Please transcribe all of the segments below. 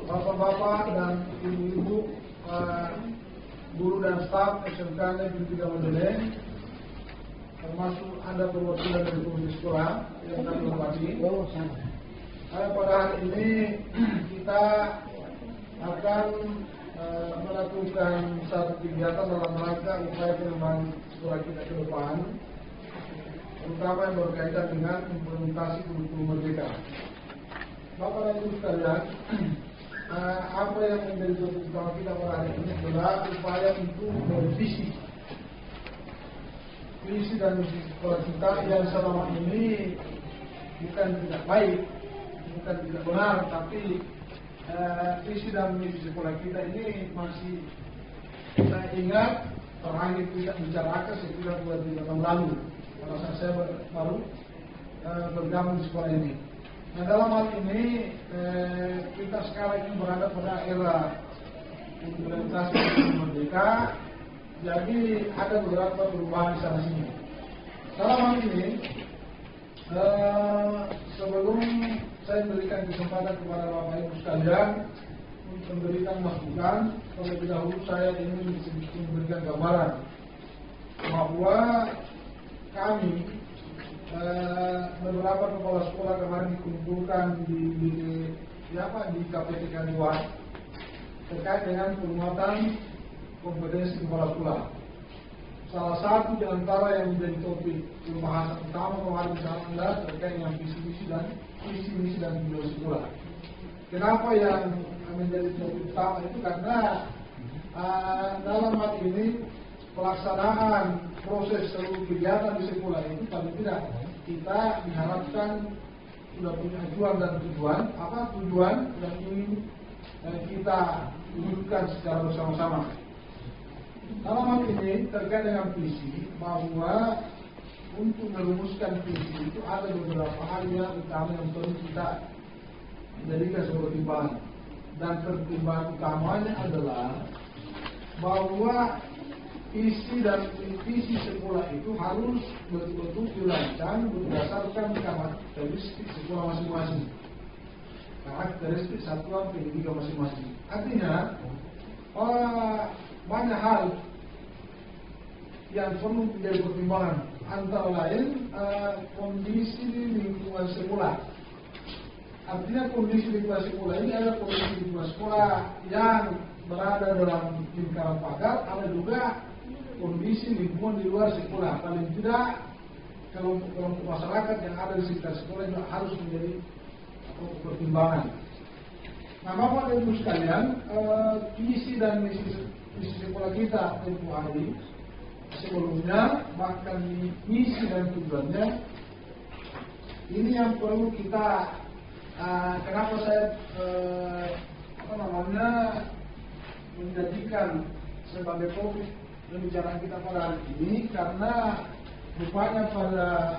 Bapak-bapak dan ibu-ibu, guru dan staf SMK Negeri 3 Medan, termasuk ada perwakilan dari komisi sekolah yang kami hormati. Pada hari ini kita akan melakukan satu kegiatan dalam rangka upaya pengembangan sekolah kita ke depan, terutama yang berkaitan dengan implementasi kurikulum merdeka. Bapak dan Ibu sekalian, apa yang menjadi tujuan utama kita pada hari ini adalah upaya untuk merevisi visi dan misi sekolah kita yang selama ini bukan tidak baik, bukan tidak benar, tapi visi dan misi sekolah kita ini masih saya ingat terakhir kita bicarakan sekitar 2 tahun lalu pada saat saya baru bergabung di sekolah ini. Nah, dalam hal ini kita sekarang ini berada pada era implementasi merdeka, jadi ada beberapa perubahan di sana sini. Dalam hal ini, sebelum saya memberikan kesempatan kepada Bapak Ibu sekalian untuk memberikan masukan, terlebih dahulu saya ingin memberikan gambaran bahwa kami beberapa kepala sekolah kemarin dikumpulkan di KPTK 2 terkait dengan penguatan kompetensi kepala sekolah. Salah satu di antara yang menjadi topik pembahasan utama kemarin adalah terkait dengan visi-misi dan tujuan sekolah. Kenapa yang menjadi topik utama itu karena dalam hal ini pelaksanaan proses seluruh kegiatan di sekolah itu paling tidak kita diharapkan sudah punya acuan dan tujuan yang ingin kita wujudkan secara bersama-sama. Dalam hal ini terkait dengan visi, bahwa untuk merumuskan visi itu ada beberapa hal yang utama yang perlu kita jadikan sebagai timbangan, dan pertimbangan utamanya adalah bahwa isi dan visi sekolah itu harus betul-betul dirancang berdasarkan karakteristik sekolah masing-masing, karakteristik satuan pendidikan masing-masing. Artinya banyak hal yang perlu menjadi pertimbangan, antara lain kondisi lingkungan sekolah. Artinya kondisi lingkungan sekolah ini adalah kondisi lingkungan sekolah yang berada dalam lingkaran pagar, ada juga kondisi lingkungan di luar sekolah. Paling tidak kelompok masyarakat yang ada di sekitar sekolah juga harus menjadi pertimbangan. Nah, Bapak dan Ibu sekalian, visi dan misi sekolah kita tempoh hari sebelumnya, bahkan misi dan tujuannya ini yang perlu kita kenapa saya menjadikan sebagai topik pembicaraan kita pada hari ini, karena rupanya pada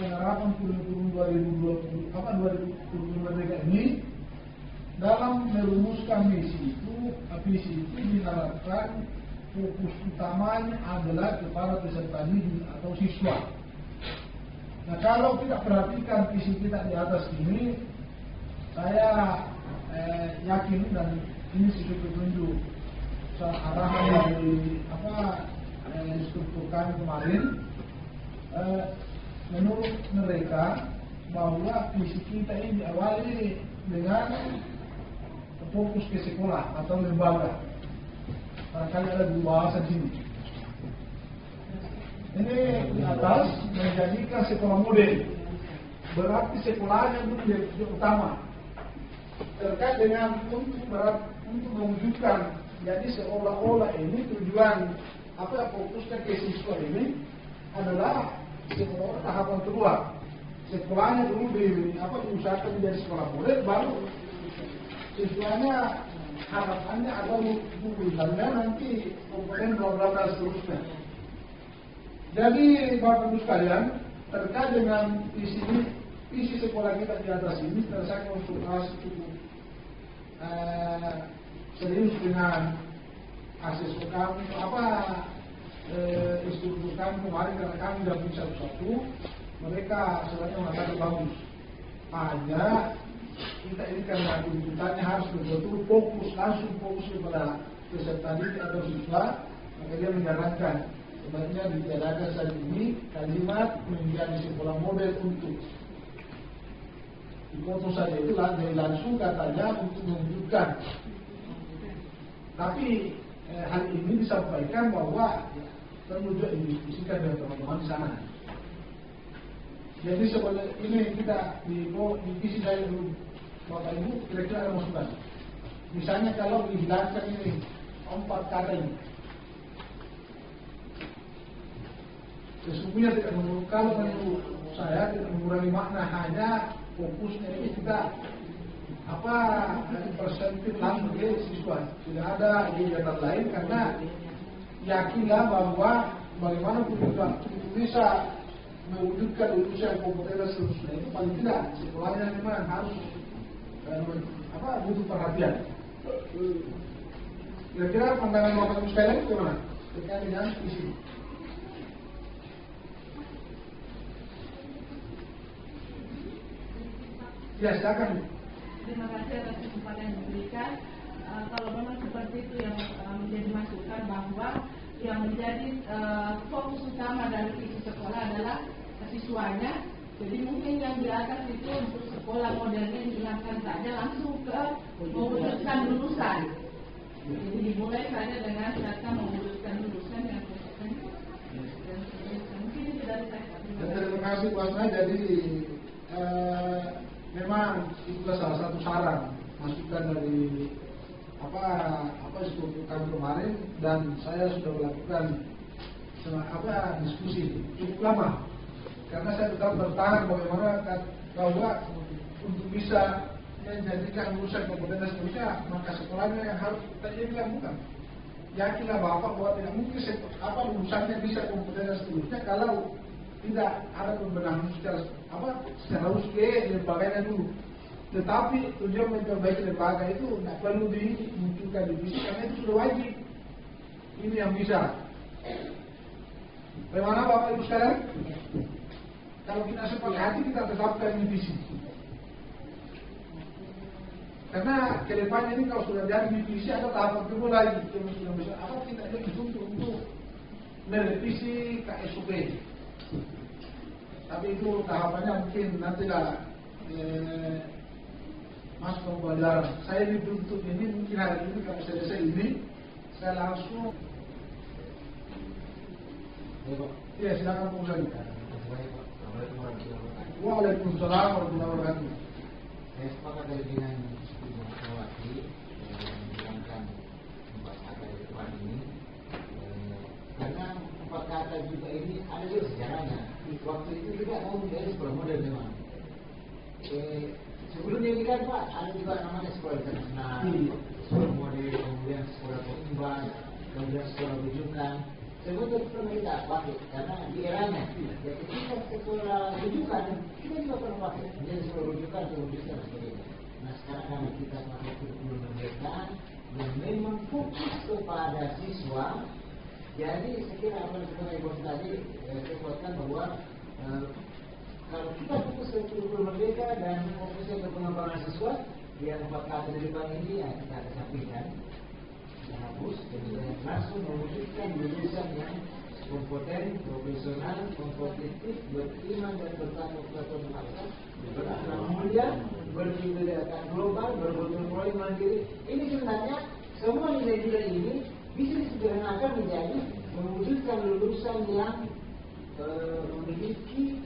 penerapan kurikulum 2020 merdeka ini, dalam merumuskan visi itu diharapkan fokus utamanya adalah kepada peserta didik atau siswa. Nah, kalau kita perhatikan visi kita di atas ini, saya yakin dan ini sesuatu petunjuk arahan dari instruktur kami kemarin, menurut mereka bahwa visi kita ini diawali dengan fokus ke sekolah atau lembaga. Barangkali ada dua bahasa di sini. Ini di atas menjadikan sekolah model, berarti sekolahnya itu menjadi utama terkait dengan untuk mewujudkan. Jadi seolah-olah ini tujuan fokusnya ke siswa ini adalah sekolah tahapan kedua. Sekolahnya dulu diusahakan menjadi sekolah model, baru siswanya harapannya adalah lulusannya nanti kompeten bla dan seterusnya. Jadi Bapak Ibu sekalian, terkait dengan visi sekolah kita di atas ini, saya konsultasi cukup serius dengan asesor kami, instruktur kami kemarin, karena kami sudah satu-satu, mereka sebenarnya mengatakan bagus. Hanya kita ini karena tuntutannya harus betul-betul fokus, langsung fokus kepada peserta didik atau siswa, maka dia menyarankan sebaiknya ditiadakan saat ini kalimat menjadi sekolah model untuk dipoto saja itu langsung katanya untuk menunjukkan. Tapi hal ini disampaikan bahwa perlu juga didiskusikan dengan teman-teman di sana. Jadi sebelum ini kita di visi dari Bapak Ibu kira-kira ada masukan. Misalnya kalau dihilangkan ini 4 kata ini, sesungguhnya tidak menurut, kalau menurut saya tidak mengurangi makna, hanya fokusnya ini kita persentif langsung ke siswa, tidak ada kegiatan lain, karena yakinlah bahwa bagaimanapun juga bisa mewujudkan lulusan kompetensi seterusnya itu paling tidak sekolahnya memang harus butuh perhatian. Kira-kira pandangan Bapak Ibu sekalian bagaimana terkait dengan visi? Ya, silakan. Terima kasih atas kesempatan yang diberikan. Kalau memang seperti itu yang menjadi masukan, bahwa yang menjadi fokus utama dari visi sekolah adalah siswanya. Jadi mungkin yang di atas itu untuk sekolah modelnya dihilangkan saja, langsung ke mewujudkan lulusan. Jadi dimulai saja dengan kata mewujudkan lulusan yang kompeten dan mungkin itu dari saya. Terima kasih Pak Asna. Jadi memang itulah salah satu saran masukan dari struktur kami kemarin, dan saya sudah melakukan diskusi cukup lama, karena saya tetap bertahan bagaimana bahwa untuk bisa menjadikan lulusan kompetensi Indonesia, maka sekolahnya yang harus kita lakukan. Yakinlah Bapak bahwa tidak mungkin lulusannya bisa kompetensi seterusnya kalau tidak ada pembenahan secara usia lembaganya dulu. Tetapi tujuan memperbaiki lembaga itu tidak perlu dimunculkan di visi, karena itu sudah wajib. Ini yang bisa. Bagaimana Bapak Ibu sekalian? Kalau kita sepakati, kita tetapkan ini visi. Karena ke depannya ini kalau sudah jadi visi, ada tahapan kedua lagi. Kita dituntut untuk merevisi KSOP. Tapi itu tahapannya mungkin nantilah masuk pembelajaran. Saya dituntut ini mungkin hari ini kalau selesai ini, saya langsung. Ya, silakan Pak Ustaz. Waalaikumsalam warahmatullahi wabarakatuh. Saya sepakat dengan Ibu Megawati menjalankan 4 kata di depan ini, karena 4 kata juga ini ada juga sejarahnya. Waktu itu juga mau menjadi sekolah model memang. Sebelumnya ini kan Pak, ada juga namanya sekolah internasional, sekolah model, kemudian sekolah pengimbang, kemudian sekolah rujukan. Sebetulnya pernah kita pakai karena di eranya. Ya, ketika sekolah rujukan, kita juga pernah pakai menjadi sekolah rujukan kemudian dan sebagainya. Nah sekarang karena kita pakai kurikulum merdeka yang memang fokus kepada siswa, jadi saya kira apa yang seperti Ibu tadi saya kuatkan bahwa kalau kita fokus ke kurikulum merdeka dan fokusnya ke pengembangan siswa, dia 4 kata di depan ini ya kita kesampingkan, kita hapus, dan langsung mewujudkan lulusan yang kompeten, profesional, kompetitif, beriman dan bertanggung jawab masyarakat, berakhlak mulia, berpendidikan global, berkontrol mandiri. Ini sebenarnya semua nilai-nilai ini bisa disederhanakan menjadi mewujudkan lulusan yang memiliki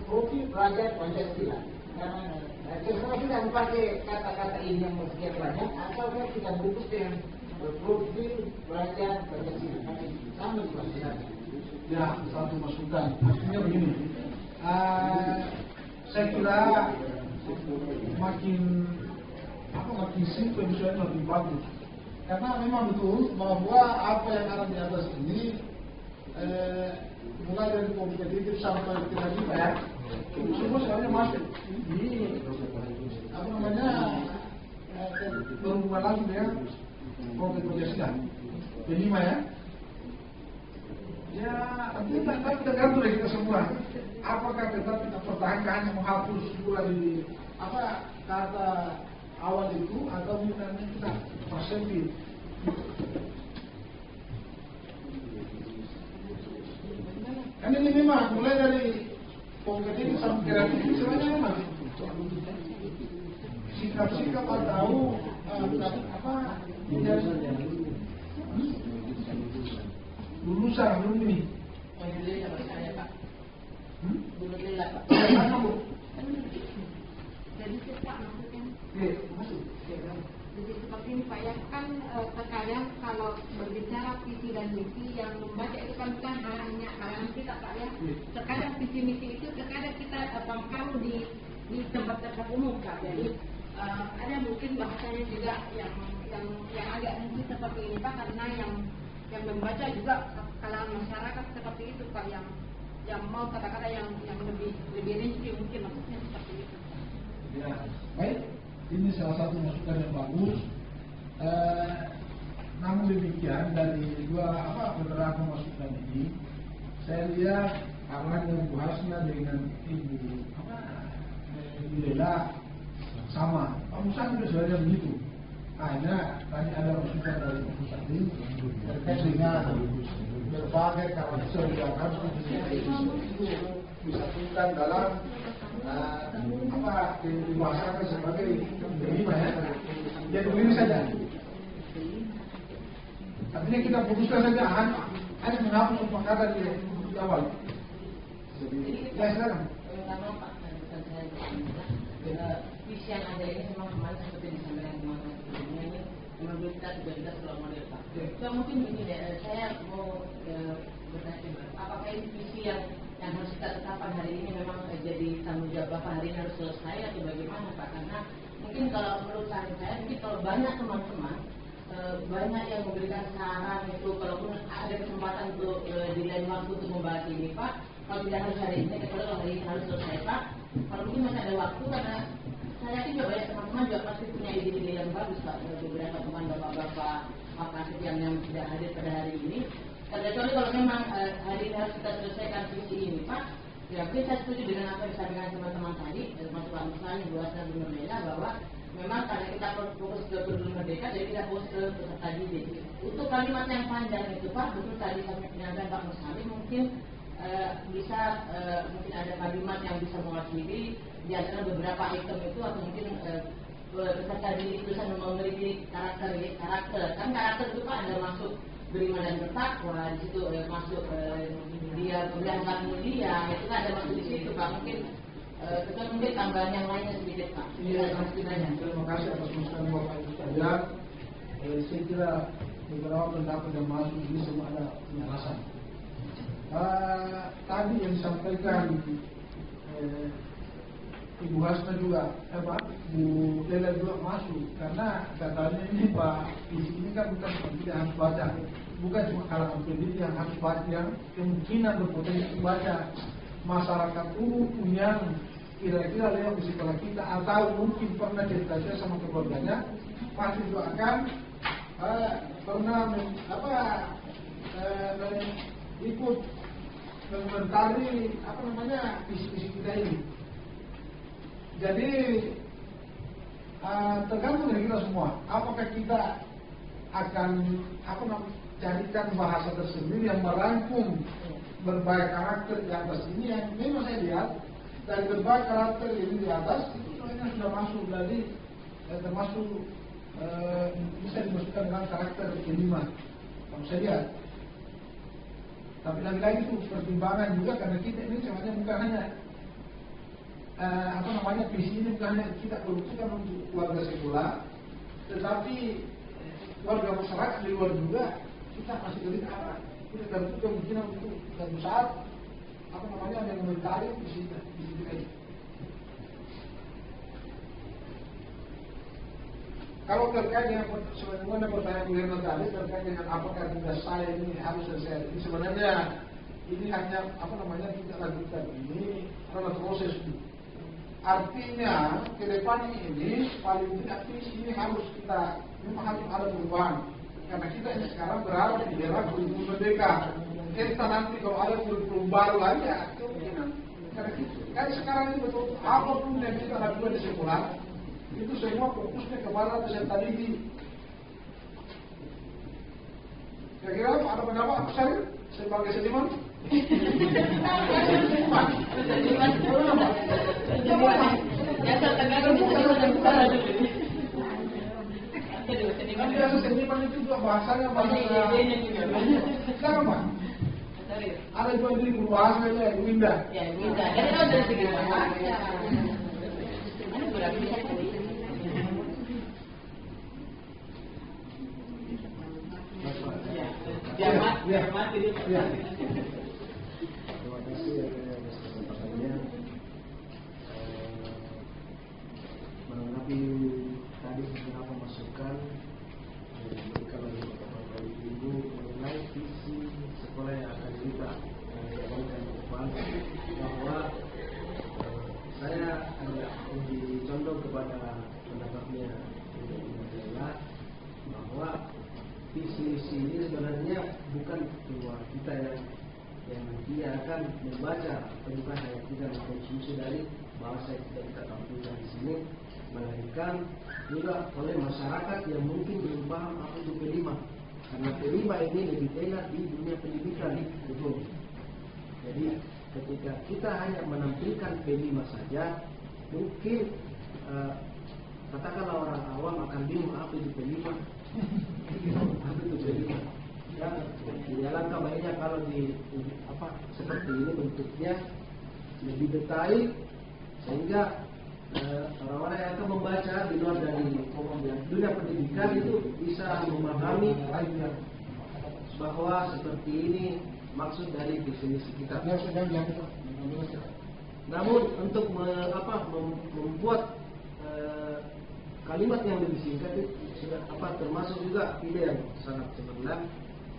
profil pelajar Pancasila. Karena kita tidak pakai kata-kata ini yang sekian banyak, asalkan kita bungkus dengan profil pelajar Pancasila. Sama juga. Ya, satu masukan. Maksudnya begini, saya kira makin simpel misalnya lebih bagus. Karena memang betul bahwa apa yang ada di atas ini mulai dari kompetitif sampai kita juga ya, itu semua sebenarnya masuk di berhubungan langsung dengan kompetitif Pancasila. Kelima ya. Ya, itu kan tergantung dari kita semua. Apakah tetap kita pertahankan hanya menghapus pula di apa kata awal itu, atau misalnya kita persempit. Kan ini memang mulai dari kompetisi sampai kreatif sebenarnya memang sikap-sikap atau apa lulusan alumni. Jadi cepat maksudnya. Masuk. Jadi seperti ini Pak ya, kan terkadang kalau berbicara visi dan misi, yang membaca itu kan bukan hanya kalangan kita Pak ya. Terkadang visi misi itu terkadang kita bangkang di tempat-tempat umum Pak. Jadi ada mungkin bahasanya juga yang agak mungkin seperti ini Pak, karena yang membaca juga kalangan masyarakat seperti itu Pak, yang mau kata-kata yang lebih rinci mungkin, maksudnya seperti itu. Ya, baik. Ini salah satu masukan yang bagus. Namun demikian dari beberapa masukan ini, saya lihat arahan Bu Hasna dengan Ibu Lela sama. Pak Musa juga sebenarnya begitu. Hanya tadi ada masukan dari Pak Musa ini terkait dengan berbagai karakter yang harus disatukan dalam dibahasakan sebagai kelima ya. Jadi begini saja. Artinya kita putuskan saja hanya menghapus semua kata di awal. Ya sekarang. Visi yang ada ini memang kemarin seperti disampaikan kemarin sebelumnya ini memang kita juga selalu model Pak. So mungkin begini deh, saya mau bertanya, apakah ini visi yang harus kita tetapkan hari ini memang jadi tanggung jawab Bapak hari ini harus selesai atau bagaimana Pak? Karena mungkin kalau menurut saya mungkin kalau banyak teman-teman banyak yang memberikan saran itu, kalaupun ada kesempatan untuk di lain waktu untuk membahas ini Pak, kalau tidak harus hari ini, kalau hari ini harus selesai Pak, kalau mungkin masih ada waktu, karena saya yakin juga banyak teman-teman juga pasti punya ide-ide yang bagus Pak, beberapa teman bapak-bapak makasih yang tidak hadir pada hari ini. Kecuali kalau memang hari ini harus kita selesaikan visi ini Pak, ya mungkin saya setuju dengan apa yang disampaikan teman-teman tadi, termasuk Pak Musa, Bu Hasna, Bu Nurlela, bahwa memang karena kita fokus ke Peduli Merdeka, jadi kita fokus ke peserta didik. Untuk kalimat yang panjang itu Pak, betul tadi sampai penyampaian Pak Musa, mungkin bisa mungkin ada kalimat yang bisa mewakili di antara beberapa item itu, atau mungkin peserta didik itu bisa memiliki karakter. Kan karakter itu Pak ada masuk beriman dan bertakwa, di situ masuk dia berangkat mulia, itu kan ada masuk di situ Pak. Mungkin kita mungkin tambahan yang lainnya sedikit Pak. Iya, terima kasih atas masukan Bapak Ibu sekalian. Saya kira beberapa pendapat yang masuk ini semua ada penjelasan. Tadi yang disampaikan Ibu Hasna juga, Bu Lela juga masuk, karena katanya ini Pak, ini kan bukan tidak harus baca, bukan cuma kalangan pendidik yang harus baca, yang kemungkinan berpotensi baca, masyarakat umum yang kira-kira lewat di sekolah kita atau mungkin pernah cerita sama keluarganya, pasti juga akan pernah ikut mengomentari visi-visi kita ini. Jadi tergantung dari kita semua. Apakah kita akan carikan bahasa tersendiri yang merangkum berbagai karakter di atas ini, yang memang saya lihat dari berbagai karakter ini di atas itu sebenarnya sudah masuk, jadi termasuk bisa dimasukkan dalam karakter kelima. Kalau saya lihat. Tapi lagi-lagi itu pertimbangan juga, karena kita ini sebenarnya bukan hanya visi ini bukan hanya kita produksikan untuk keluarga sekolah, tetapi warga masyarakat di luar juga kita masih beri apa? Kita terbuka kemungkinan untuk satu saat mengomentari visi kita ini. Kalau terkait dengan sebagaimana pertanyaan Bu Herna tadi terkait dengan apakah tugas saya ini harus selesai, ini sebenarnya ini hanya kita lakukan ini adalah proses. Artinya ke depan ini paling tidak visi ini harus memang harus ada perubahan, karena kita ini sekarang berada di era Peduli Merdeka. Entah nanti kalau ada kurikulum baru lagi ya kemungkinan. Kan sekarang ini betul apapun yang kita lakukan di sekolah itu semua fokusnya kepada peserta didik. Kira-kira ada pendapat apa saya sebagai seniman? Seniman. Ya tergantung seniman dan bukan dulu. Kan biasa seniman itu juga bahasanya bahasa sama. Ada juga di bahasanya Winda. Ya, Winda. Kan itu dari segi bahasa. Ini berarti bisa Terima kasih atas kesempatannya. Menanggapi tadi beberapa masukan yang diberikan oleh Bapak Ibu mengenai visi sekolah yang akan kita jalankan ke depan, bahwa saya agak lebih condong kepada pendapatnya adalah bahwa visi-visi ini sebenarnya bukan cuma kita yang nantinya akan membaca, atau bukan hanya kita mengkonsumsi dari bahasa yang tidak kita tampilkan di sini, melainkan juga oleh masyarakat yang mungkin belum paham apa itu P5, karena P5 ini lebih tenar di dunia pendidikan, betul. Jadi ketika kita hanya menampilkan P5 saja, mungkin katakanlah orang awam akan bingung apa itu P5. Apa itu P5? Ya, tidak langkah baiknya kalau seperti ini bentuknya lebih detail, sehingga orang-orang yang akan membaca di luar dari dunia pendidikan itu bisa memahami bahwa seperti ini maksud dari visi misi kita. Namun untuk membuat kalimat yang lebih singkat itu sudah termasuk juga ide yang sangat cemerlang.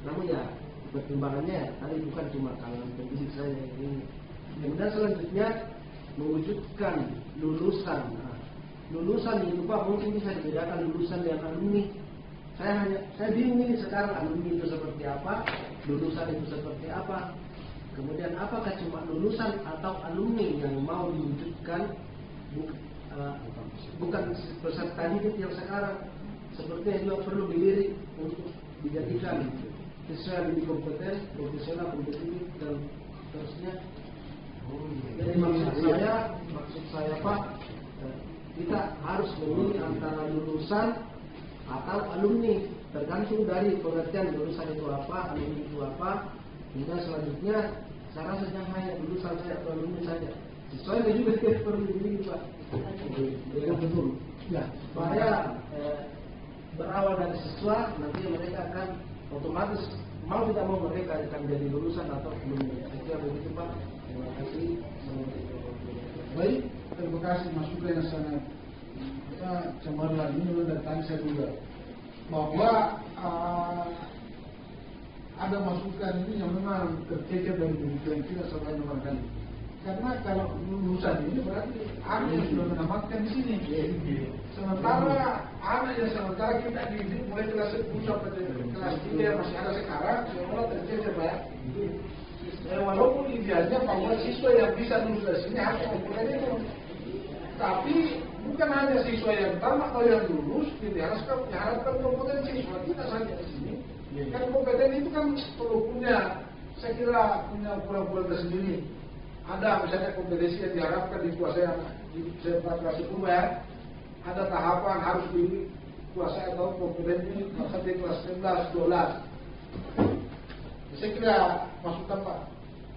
Namun ya pertimbangannya tadi bukan cuma kalangan pendidik saya ini. Kemudian selanjutnya mewujudkan lulusan. Nah, lulusan itu Pak mungkin bisa dibedakan lulusan dan alumni. Saya bingung ini sekarang alumni itu seperti apa, lulusan itu seperti apa. Kemudian apakah cuma lulusan atau alumni yang mau diwujudkan bukan peserta didik yang sekarang, sepertinya juga perlu dilirik untuk dijadikan siswa lebih kompeten, profesional, kompetitif dan seterusnya. Jadi maksud saya Pak, kita harus memilih antara lulusan atau alumni, tergantung dari pengertian lulusan itu apa, alumni itu apa. Hingga selanjutnya saya rasa jangan hanya lulusan saja atau alumni saja, siswanya juga tidak perlu dimiliki Pak. Betul. Ya, supaya berawal dari siswa, nanti mereka akan otomatis mau tidak mau mereka akan jadi lulusan atau alumni. Saya begitu Pak. Terima kasih. Baik, terima kasih masukan yang sangat cemerlang ini dari tadi saya juga bahwa ada masukan ini yang memang tercecer dari pemikiran kita selama beberapa kali. Karena kalau lulusan ini berarti anak yang sudah menamatkan di sini. Sementara anak yang sementara kita dididik mulai kelas 10 sampai kelas 3 masih ada sekarang, sekolah tercecer Pak. Walaupun idealnya bahwa siswa yang bisa lulus dari sini harus mempunyai itu, tapi bukan hanya siswa yang tamat atau yang lulus, diharapkan kompeten siswa kita saja di sini. Kan kompeten itu kan perlu punya, saya kira punya ukuran tersendiri. Ada misalnya kompetensi yang diharapkan dikuasai di kelas 10 ya. Ada tahapan harus dikuasai atau kompetensi sampai kelas 11, 12. Saya kira masukan Pak.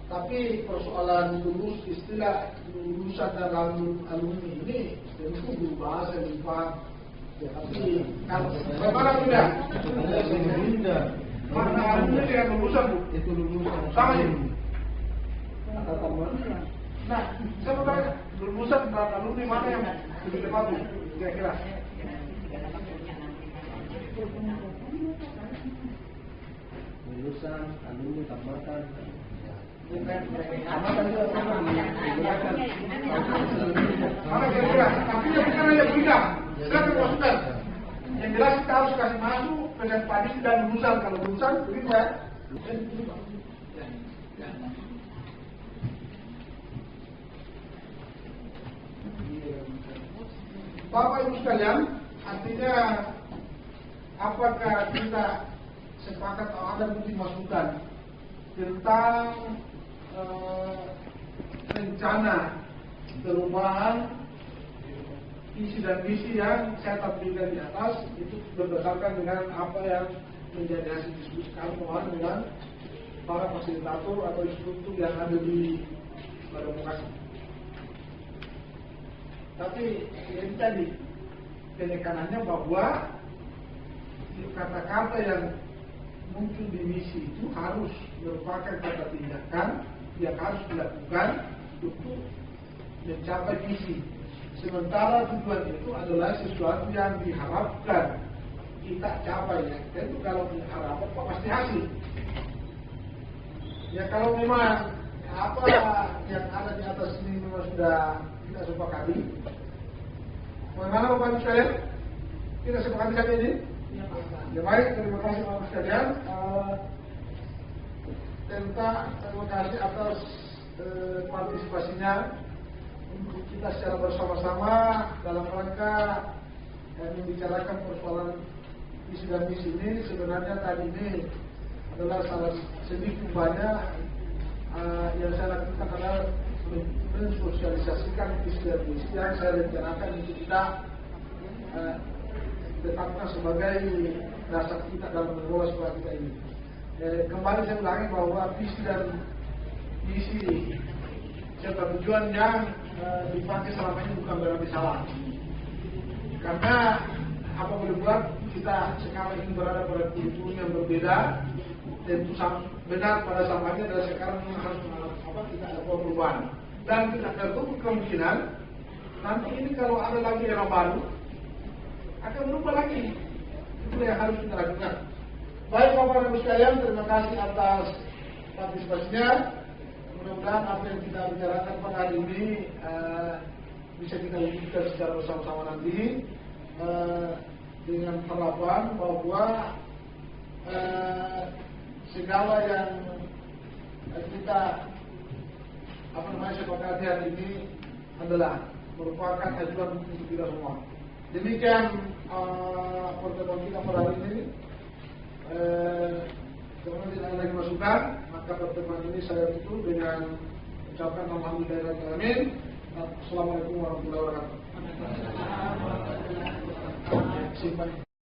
Tapi persoalan lulus istilah lulusan dan alumni ini tentu berbahasa yang paham. Ya, tapi bagaimana tidak? Mana alumni dengan lulusan Bu? Itu lulusan sama ini. Nah, saya mau tanya, lulusan dan alumni mana yang lebih tepat Bu? Kira-kira? Lulusan, alumni, tamatan. Mana kira-kira? Tapi yang bukan hanya berikan. Silakan masukkan. Yang jelas kita harus kasih masuk dengan padi dan lulusan. Kalau lulusan, begitu ya. Bapak Ibu sekalian, artinya apakah kita sepakat atau ada bukti masukan tentang rencana perubahan isi dan misi yang saya tampilkan di atas itu berdasarkan dengan apa yang menjadi hasil diskusi kami kemarin dengan para fasilitator atau instruktur yang ada di Badan Vokasi. Tapi ini tadi penekanannya bahwa kata-kata yang muncul di misi itu harus merupakan kata tindakan yang harus dilakukan untuk mencapai visi. Sementara tujuan itu adalah sesuatu yang diharapkan kita capai. Ya. Tentu kalau harapan pasti hasil. Ya kalau memang apa yang ada di atas ini memang sudah kita sepakati. Bagaimana Bapak Ibu sekalian? Kita sepakati saja ini. Ya baik, terima kasih Bapak Ibu sekalian. Terima kasih atas partisipasinya untuk kita secara bersama-sama dalam rangka membicarakan persoalan isi dan misi ini. Sebenarnya tadi ini adalah salah sedikit banyak yang saya lakukan adalah mensosialisasikan isi dan misi yang saya rencanakan untuk kita tetapkan sebagai dasar kita dalam mengelola sekolah kita ini. Kembali saya ulangi bahwa visi dan misi serta tujuan yang dipakai selama ini bukan berarti salah. Karena apa boleh buat kita sekarang ini berada pada kurikulum yang berbeda, tentu benar pada samanya adalah sekarang harus kita ada perubahan dan tidak tertutup kemungkinan nanti ini kalau ada lagi era baru akan berubah lagi. Itu yang harus kita lakukan. Baik Bapak Ibu sekalian, terima kasih atas partisipasinya. Mudah-mudahan apa yang kita bicarakan pada hari ini bisa kita wujudkan secara bersama-sama nanti dengan harapan bahwa segala yang kita sepakati hari ini adalah merupakan ajuan untuk kita semua. Demikian pertemuan kita pada hari ini. Kalau tidak ada lagi masukan, maka pertemuan ini saya tutup dengan ucapan alhamdulillahirrahmanirrahim. Assalamualaikum warahmatullahi wabarakatuh.